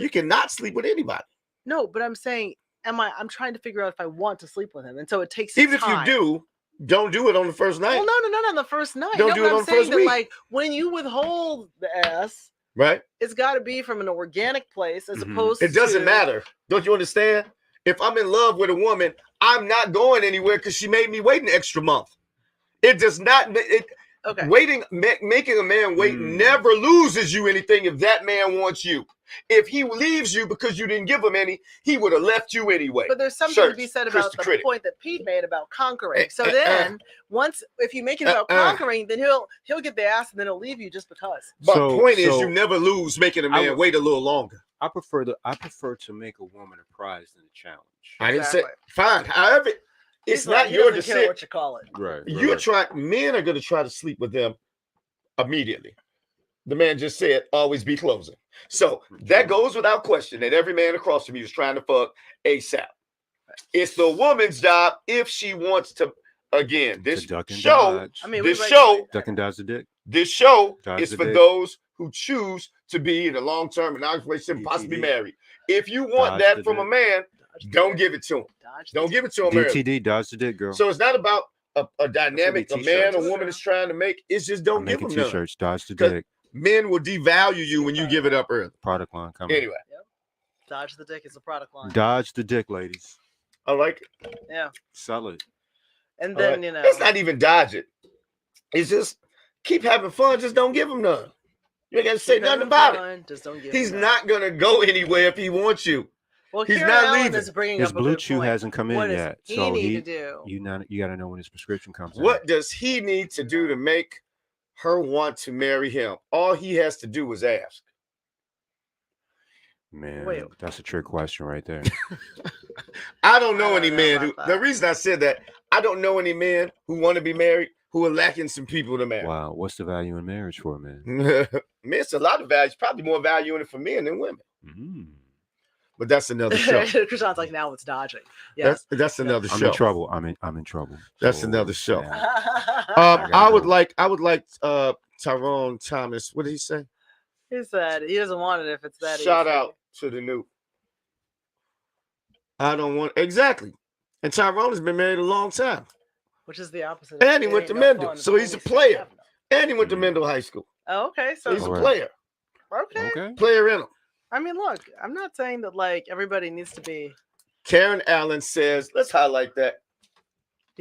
S1: You cannot sleep with anybody.
S2: No, but I'm saying, I'm trying to figure out if I want to sleep with him. And so it takes
S1: even
S2: time.
S1: If you do, don't do it on the first night.
S2: Well, no, not on the first night.
S1: Don't do it on the first week.
S2: Like when you withhold the ass,
S1: right?
S2: It's got to be from an organic place as opposed to.
S1: It doesn't matter. Don't you understand? If I'm in love with a woman, I'm not going anywhere because she made me wait an extra month. It does not. making a man wait never loses you anything if that man wants you. If he leaves you because you didn't give him any, he would have left you anyway.
S2: But there's something to be said about the point that Pete made about conquering. So then, if you make it about conquering, then he'll get the ass and then he'll leave you just because.
S1: But point is, you never lose making a man wait a little longer.
S3: I prefer to make a woman a prize than a challenge.
S1: I didn't say fine. However, it's not your decision.
S2: What you call it,
S3: right?
S1: Men are going to try to sleep with them immediately. The man just said, "Always be closing." So that goes without question. That every man across from you is trying to fuck ASAP. It's the woman's job if she wants to. Again, this show.
S3: Duck and dodge the dick.
S1: This show is for those who choose to be in a long-term monogamous relationship, possibly married. If you want that from a man, don't give it to him. Don't give it to him.
S3: DTD, dodge the dick, girl.
S1: So it's not about a dynamic a man or woman is trying to make. It's just don't give them none.
S3: T-shirts, dodge the dick.
S1: Men will devalue you when you give it up early.
S3: Product line coming.
S1: Anyway.
S2: Dodge the dick is a product line.
S3: Dodge the dick, ladies.
S1: I like
S2: it. Yeah.
S3: Sell it.
S2: And then,
S1: it's not even dodge it. It's just keep having fun. Just don't give him none. You ain't got to say nothing about it.
S2: Just don't give
S1: He's not going to go anywhere if he wants you.
S2: Well,
S1: he's not leaving.
S3: His blue chew hasn't come in yet.
S2: So he need to do?
S3: You got to know when his prescription comes in.
S1: What does he need to do to make her want to marry him? All he has to do is ask.
S3: Man, that's a trick question right there.
S1: I don't know any men who. The reason I said that, I don't know any men who want to be married who are lacking some people to marry.
S3: Wow, what's the value in marriage for a man?
S1: Man, it's a lot of value. It's probably more value in it for men than women. But that's another show.
S2: Krishan's like, now it's dodging. Yeah,
S1: that's another show.
S3: I'm in trouble. I'm in trouble.
S1: That's another show. Yeah. I would like Tyrone Thomas. What did he say?
S2: He said he doesn't want it if it's that.
S1: Shout out to the new. I don't want exactly. And Tyrone has been married a long time.
S2: Which is the opposite.
S1: And he went to Mendel, so he's a player. And he went to Mendel High School.
S2: Oh, okay, so
S1: he's a player.
S2: Okay.
S1: Player in him.
S2: I mean, look, I'm not saying that like everybody needs to be.
S1: Karen Allen says, let's highlight that.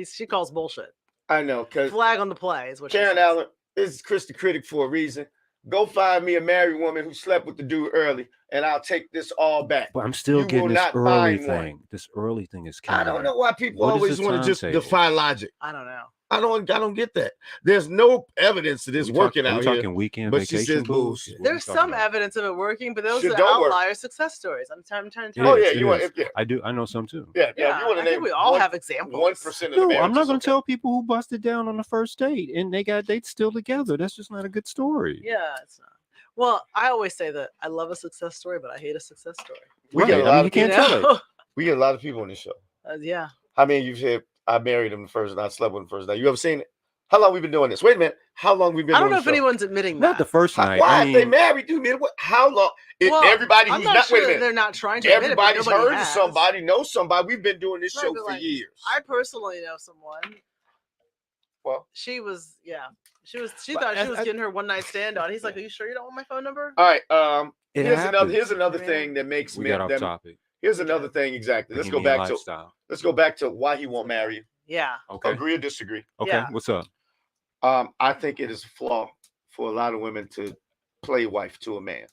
S2: She calls bullshit.
S1: I know, because
S2: flag on the play is what
S1: Karen Allen. This is Kris the Critic for a reason. Go find me a married woman who slept with the dude early, and I'll take this all back.
S3: But I'm still getting this early thing. This early thing is kind
S1: I don't know why people always want to just defy logic.
S2: I don't know.
S1: I don't get that. There's no evidence of this working out here.
S3: We're talking weekend vacation booze.
S2: There's some evidence of it working, but those are outlier success stories. I'm trying to tell you.
S1: Oh yeah,
S3: I do. I know some too.
S1: Yeah. You want to name?
S2: We all have examples.
S1: 1% of the marriages.
S3: I'm not going to tell people who busted down on the first date and they still together. That's just not a good story.
S2: Yeah, it's not. Well, I always say that I love a success story, but I hate a success story.
S1: We get a lot of
S3: people. Tell it.
S1: We get a lot of people on this show.
S2: Yeah.
S1: I mean, you've said I married him the first night, I slept with him the first night. You ever seen it? How long we been doing this? Wait a minute. How long we been?
S2: I don't know if anyone's admitting that.
S3: Not the first night.
S1: Why if they married, dude? How long? Everybody who's not
S2: sure wait a minute. They're not trying to.
S1: Everybody's heard of somebody, knows somebody. We've been doing this show for years.
S2: I personally know someone.
S1: Well,
S2: she was, She thought she was getting her one night stand on. He's like, "Are you sure you don't want my phone number?"
S1: All right. Here's another thing that makes
S3: me. Off topic.
S1: Here's another thing exactly. Let's go back to why he won't marry you.
S2: Yeah.
S3: Okay.
S1: Agree or disagree?
S3: Okay. Yeah. What's up?
S1: I think it is a flaw for a lot of women to play wife to a man.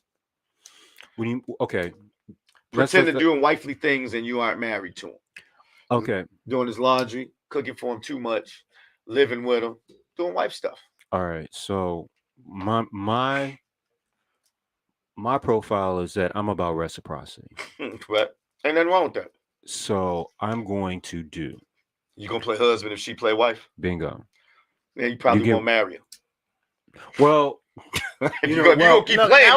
S1: Pretend to doing wifely things and you aren't married to him.
S3: Okay.
S1: Doing his laundry, cooking for him too much, living with him, doing wife stuff.
S3: All right. So my profile is that I'm about reciprocity.
S1: But ain't nothing wrong with that.
S3: So I'm going to do.
S1: You gonna play husband if she play wife?
S3: Bingo.
S1: Yeah, you probably won't marry him.
S3: Well,
S1: you gonna keep playing.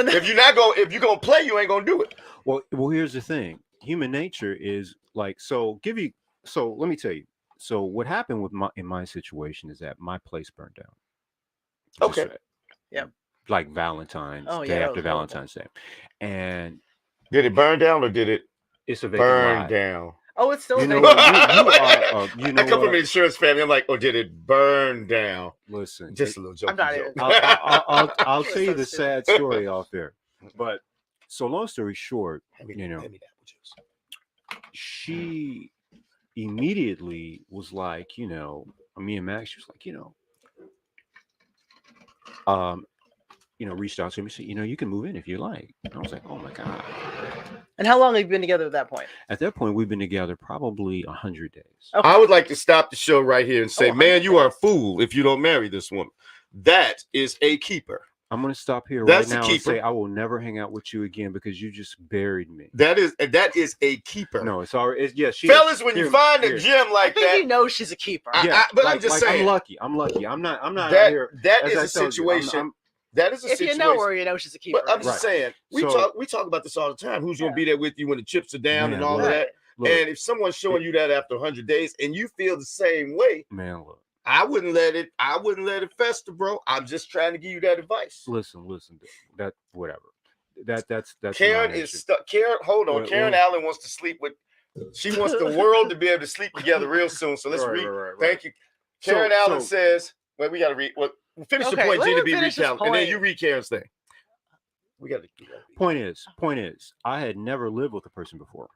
S2: If
S1: you're gonna play, you ain't gonna do it.
S3: Well, here's the thing. Human nature is like so. Let me tell you. So what happened in my situation is that my place burned down.
S1: Okay.
S3: Like Valentine's Day after Valentine's Day, and
S1: did it burn down or did it?
S3: It's a
S1: burn down.
S2: Oh, it's still.
S1: I come from an insurance family. I'm like, did it burn down?
S3: Listen,
S1: just a little joke.
S3: I'll tell you the sad story off there. But so long story short, she immediately was like, me and Max, she was like, reached out to me and said, you can move in if you like. And I was like, oh my God.
S2: And how long have you been together at that point?
S3: At that point, we've been together probably 100 days.
S1: Okay. I would like to stop the show right here and say, man, you are a fool if you don't marry this woman. That is a keeper.
S3: I'm going to stop here right now and say I will never hang out with you again because you just buried me.
S1: That is a keeper.
S3: No, it's already.
S1: Fellas, when you find a gem like that,
S2: you know she's a keeper.
S1: But I'm just saying,
S3: I'm lucky. I'm not out here.
S1: That is a situation. That is a situation.
S2: If you know her, you know she's a keeper.
S1: But I'm just saying, we talk about this all the time. Who's going to be there with you when the chips are down and all of that? Look, and if someone's showing you that after 100 days and you feel the same way,
S3: man, look.
S1: I wouldn't let it fester, bro. I'm just trying to give you that advice.
S3: Listen. That whatever. That's
S1: Karen is stuck. Karen, hold on. Karen Allen wants to sleep with. She wants the world to be able to sleep together real soon. So let's read. Right. Thank you. Karen Allen says, "Well, we got to read. Well, finish the point. Gina B. read Calvin, and then you read Karen's thing. We got to.
S3: Point is, I had never lived with a person before.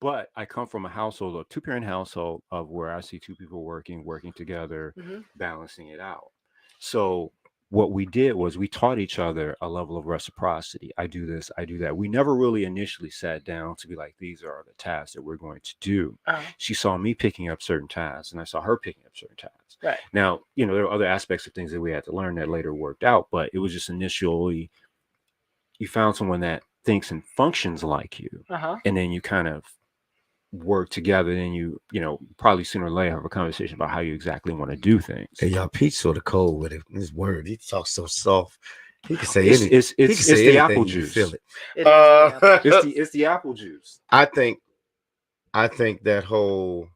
S3: But I come from a household, a two-parent household of where I see two people working together, balancing it out. So what we did was we taught each other a level of reciprocity. I do this, I do that. We never really initially sat down to be like, these are the tasks that we're going to do. She saw me picking up certain tasks and I saw her picking up certain tasks.
S2: Right.
S3: Now, there were other aspects of things that we had to learn that later worked out, but it was just initially, you found someone that thinks and functions like you. And then you kind of work together, and you probably sooner or later have a conversation about how you exactly want to do things.
S1: Hey, y'all, Pete's sort of cold with his word. He talks so soft. He can say anything.
S3: It's the apple juice.
S1: Feel it.
S3: It's the apple juice.
S1: I think that whole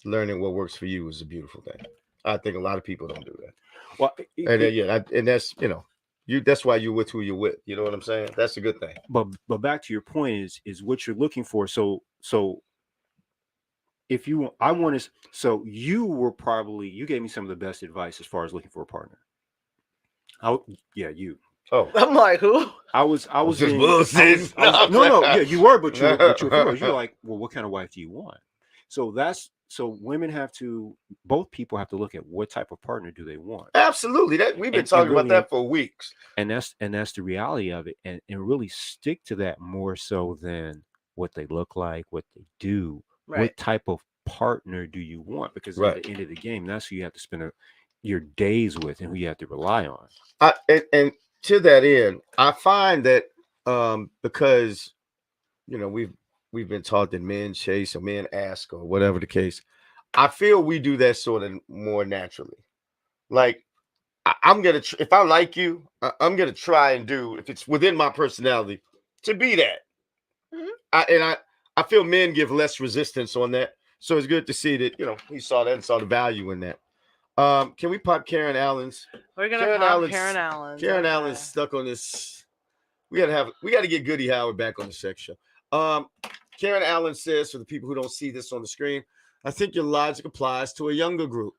S1: learning what works for you is a beautiful thing. I think a lot of people don't do that. Well, and that's that's why you're with who you're with. You know what I'm saying? That's a good thing.
S3: But back to your point is what you're looking for. So if you you gave me some of the best advice as far as looking for a partner. You.
S1: Oh,
S2: I'm like, who?
S3: I was
S1: just bullshit.
S3: No, you were, but you're like, well, what kind of wife do you want? So women both people have to look at what type of partner do they want.
S1: Absolutely. We've been talking about that for weeks.
S3: And that's the reality of it. And really stick to that more so than what they look like, what they do. Right. What type of partner do you want? Because at the end of the game, that's who you have to spend your days with and who you have to rely on.
S1: And to that end, I find that because we've been taught that men chase or men ask or whatever the case, I feel we do that sort of more naturally. Like if I like you, I'm gonna try and do, if it's within my personality, to be that. I feel men give less resistance on that. So it's good to see that, he saw that and saw the value in that. Can we pop Karen Allen's?
S2: We're going to pop Karen Allen's.
S1: Karen Allen's stuck on this. We got to get Goody Howard back on the sex show. Karen Allen says, for the people who don't see this on the screen, I think your logic applies to a younger group.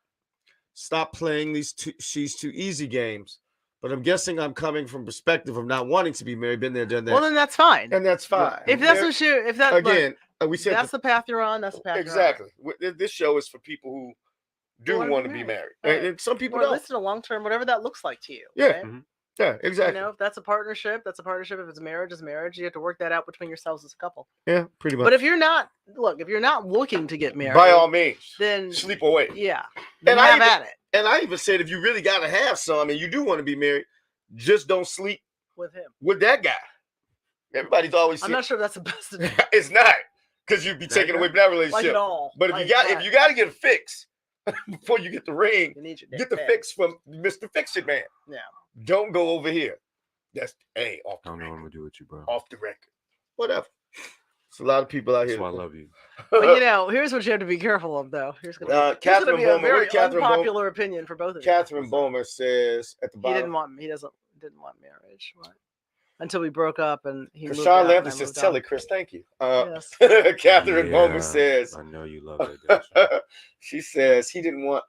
S1: Stop playing these she's too easy games. But I'm guessing I'm coming from perspective of not wanting to be married, been there, done that.
S2: Well, then that's fine.
S1: And that's fine.
S2: If that's we said that's the path you're on, that's the path
S1: exactly. You're on. This show is for people who do want to be married. Right. And some people don't.
S2: Listen to long-term, whatever that looks like to you.
S1: Yeah.
S2: Right?
S1: Mm-hmm. Yeah, exactly.
S2: If that's a partnership, that's a partnership. If it's marriage, it's marriage. You have to work that out between yourselves as a couple.
S1: Yeah, pretty much.
S2: But if you're not looking to get married,
S1: by all means,
S2: then
S1: sleep away.
S2: Yeah.
S1: And
S2: have at it.
S1: And I even said, if you really got to have some and you do want to be married, just don't sleep
S2: with him.
S1: With that guy. Everybody's always.
S2: I'm not sure that's the best.
S1: It's not, because you'd be taken away from that relationship.
S2: Like at all.
S1: But if you got to get a fix before you get the ring, get the fix from Mr. Fix It Man.
S2: Yeah.
S1: Don't go over here. That's off the
S3: I don't know what I'm gonna do with you, bro.
S1: Off the record. Whatever. There's a lot of people out here.
S3: That's why I love you.
S2: But here's what you have to be careful of, though. Here's gonna be a very unpopular opinion for both of you.
S1: Catherine Bomer says at the bottom.
S2: He didn't want marriage. What? Until we broke up and he moved
S1: Sean
S2: out.
S1: Lampton says, tell it, Chris. Thank you.
S2: Yes.
S1: Catherine Bomer says,
S3: I know you love it.
S1: She says he didn't want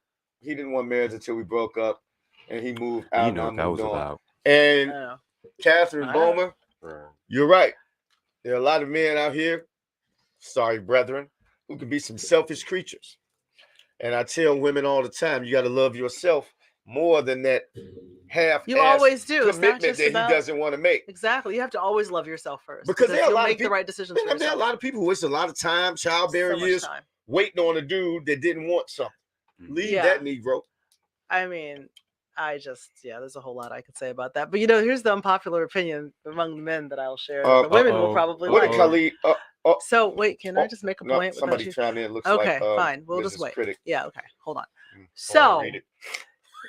S1: marriage until we broke up and he moved out.
S3: You know what that was about.
S1: And Catherine Bomer, you're right. There are a lot of men out here, sorry, brethren, who can be some selfish creatures. And I tell women all the time, you got to love yourself more than that half.
S2: You always do.
S1: Commitment that he doesn't want to make.
S2: Exactly. You have to always love yourself first
S1: because you'll make
S2: the right decisions.
S1: There are a lot of people who waste a lot of time, childbearing years, waiting on a dude that didn't want something. Leave that Negro.
S2: I mean, there's a whole lot I could say about that. But here's the unpopular opinion among the men that I'll share. The women will probably like.
S1: Khalid?
S2: So wait, can I just make a point?
S1: Somebody chimed in. Looks
S2: okay,
S1: like,
S2: fine. We'll just wait.
S1: Critic.
S2: Yeah. Okay. Hold on. So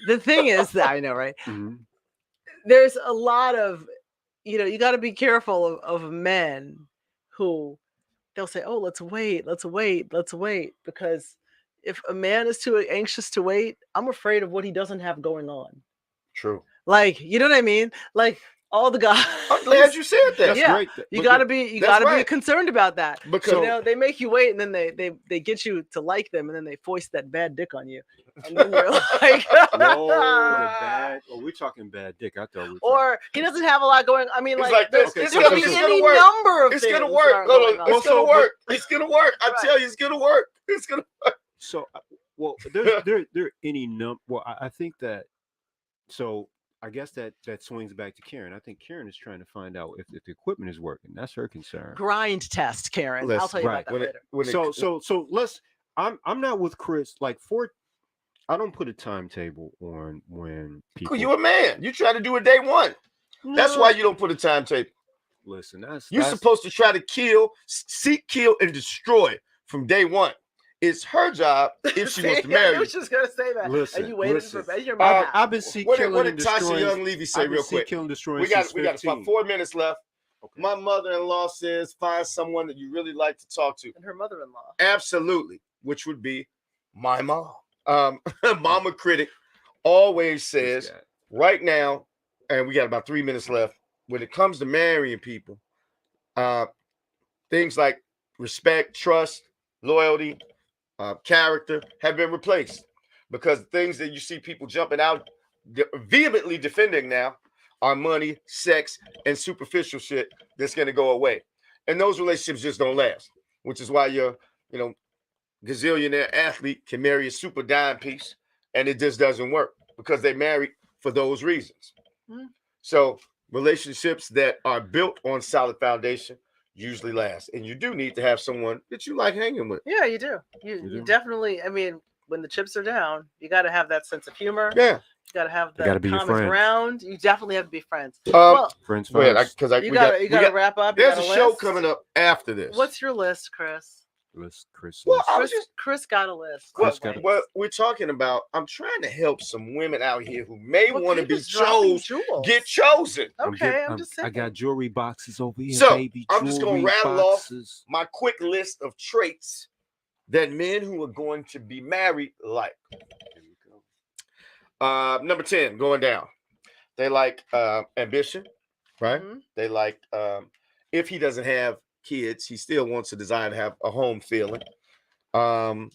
S2: the thing is that I know, right? There's a lot of, you got to be careful of men who they'll say, "Oh, let's wait," because if a man is too anxious to wait, I'm afraid of what he doesn't have going on.
S1: True.
S2: Like, you know what I mean? Like all the guys.
S1: I'm glad you said that.
S2: That's great. You gotta be concerned about that because they make you wait, and then they get you to like them, and then they foist that bad dick on you, and then you're like,
S3: we're talking bad dick. I thought.
S2: Or he doesn't have a lot going. I mean,
S1: it's
S2: gonna be any number of things.
S1: It's gonna work. It's gonna work. It's gonna work. I tell you, it's gonna work. It's gonna work.
S3: So, there any number. Well, I think that. So. I guess that swings back to Karen. I think Karen is trying to find out if the equipment is working. That's her concern.
S2: Grind test, Karen. I'll tell you about that later.
S3: So let's. I'm not with Kris. I don't put a timetable on when people.
S1: You're a man. You try to do it day one. No. That's why you don't put a timetable.
S3: Listen,
S1: you're supposed to try to seek, kill, and destroy from day one. It's her job if she wants to marry you.
S2: I was just gonna say that.
S3: Listen,
S2: and you waited for your
S3: mouth. I've been seeking killing
S1: What did Tasha Young Levy say real quick? We got about 4 minutes left. Okay. My mother-in-law says find someone that you really like to talk to.
S2: And her mother-in-law.
S1: Absolutely, which would be my mom. Mama Critic always says right now, and we got about 3 minutes left. When it comes to marrying people, things like respect, trust, loyalty. Character have been replaced because things that you see people jumping out vehemently defending now are money, sex, and superficial shit that's going to go away. And those relationships just don't last, which is why your, gazillionaire athlete can marry a super dime piece and it just doesn't work because they married for those reasons. So relationships that are built on solid foundation usually last, and you do need to have someone that you like hanging with.
S2: Yeah, you do. You definitely. I mean, when the chips are down, you got to have that sense of humor.
S1: Yeah,
S2: you got to have the common ground. You definitely have to be friends.
S3: Friends first.
S2: Because you got to wrap up.
S1: There's a show coming up after this.
S2: What's your list, Kris?
S3: Kris.
S1: Well,
S2: Kris got a list.
S1: What we're talking about, I'm trying to help some women out here who may want to be get chosen.
S2: Okay, I'm just saying.
S3: I got jewelry boxes over here,
S1: so
S3: baby.
S1: I'm just going to rattle off my quick list of traits that men who are going to be married like. Here we go. Number 10, going down. They like ambition, right? Mm-hmm. They like if he doesn't have kids, he still wants a desire to have a home feeling. Men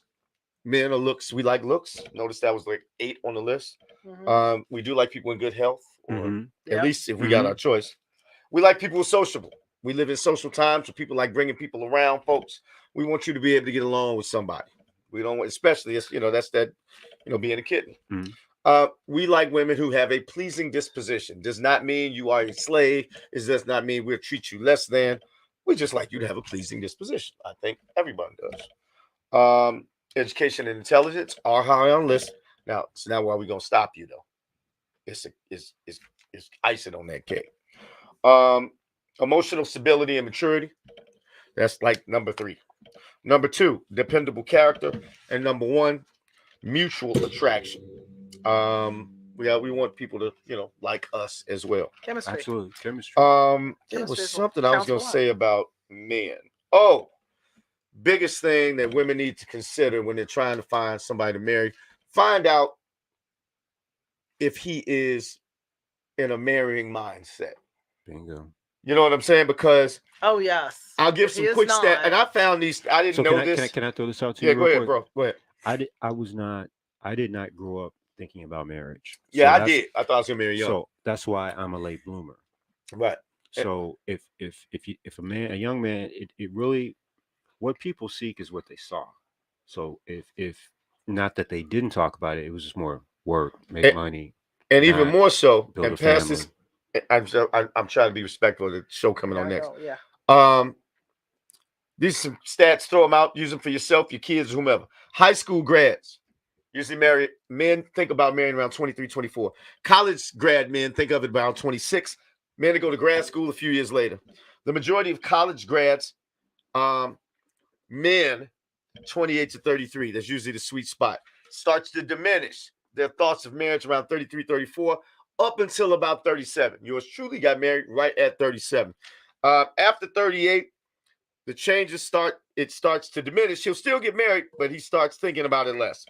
S1: are looks. We like looks. Notice that was like 8 on the list. Mm-hmm. We do like people in good health, or at least if we got our choice. We like people who are sociable. We live in social times where people like bringing people around, folks. We want you to be able to get along with somebody. We don't want, especially, that's that, being a kitten. Mm-hmm. We like women who have a pleasing disposition. Does not mean you are a slave. It does not mean we'll treat you less than. We just like you to have a pleasing disposition. I think everybody does. Education and intelligence are high on the list. Now why we gonna stop you though? It's icing on that cake. Emotional stability and maturity. That's like number 3. Number 2, dependable character, and number 1, mutual attraction. We want people to, like us as well.
S2: Chemistry.
S3: Absolutely. Chemistry.
S1: There was something I was going to say about men. Oh, biggest thing that women need to consider when they're trying to find somebody to marry, find out if he is in a marrying mindset.
S3: Bingo.
S1: You know what I'm saying? Because
S2: yes,
S1: I'll give some quick stats, and I found these. I didn't know this.
S3: Can I throw this out to you?
S1: Yeah, go ahead, bro. Go ahead.
S3: I did not grow up thinking about marriage.
S1: Yeah, I did. I thought I was gonna marry young.
S3: So that's why I'm a late bloomer.
S1: Right.
S3: So if a young man, it really, what people seek is what they saw. So if not that they didn't talk about it, it was just more work, make money,
S1: and even more so,
S3: build
S1: and
S3: a
S1: past
S3: family.
S1: this, I'm trying to be respectful of the show coming on next.
S2: Yeah.
S1: These some stats, throw them out, use them for yourself, your kids, whomever. High school grads usually marry, men think about marrying around 23, 24. College grad men think of it around 26. Men that go to grad school a few years later. The majority of college grads, men 28 to 33, that's usually the sweet spot, starts to diminish their thoughts of marriage around 33, 34, up until about 37. Yours truly got married right at 37. After 38, the changes starts to diminish. He'll still get married, but he starts thinking about it less.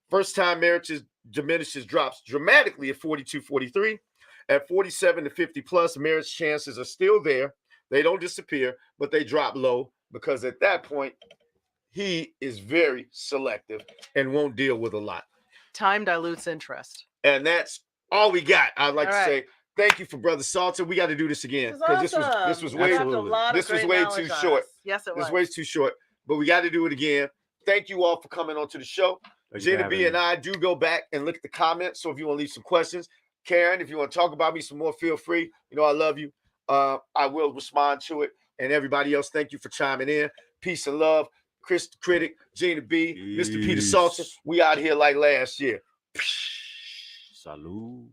S1: First time marriages drops dramatically at 42, 43. At 47 to 50 plus, marriage chances are still there. They don't disappear, but they drop low because at that point, he is very selective and won't deal with a lot.
S2: Time dilutes interest.
S1: And that's all we got. I'd like to say thank you for Brother Salter. We got to do this again because this was way too short.
S2: Yes, it was.
S1: This was way too short, but we got to do it again. Thank you all for coming on to the show. Gina B and I do go back and look at the comments. So if you want to leave some questions, Karen, if you want to talk about me some more, feel free. You know I love you. I will respond to it. And everybody else, thank you for chiming in. Peace and love. Kris the Critic, Gina B, Mr. Peter Salter. We out here like last year.
S3: Salud.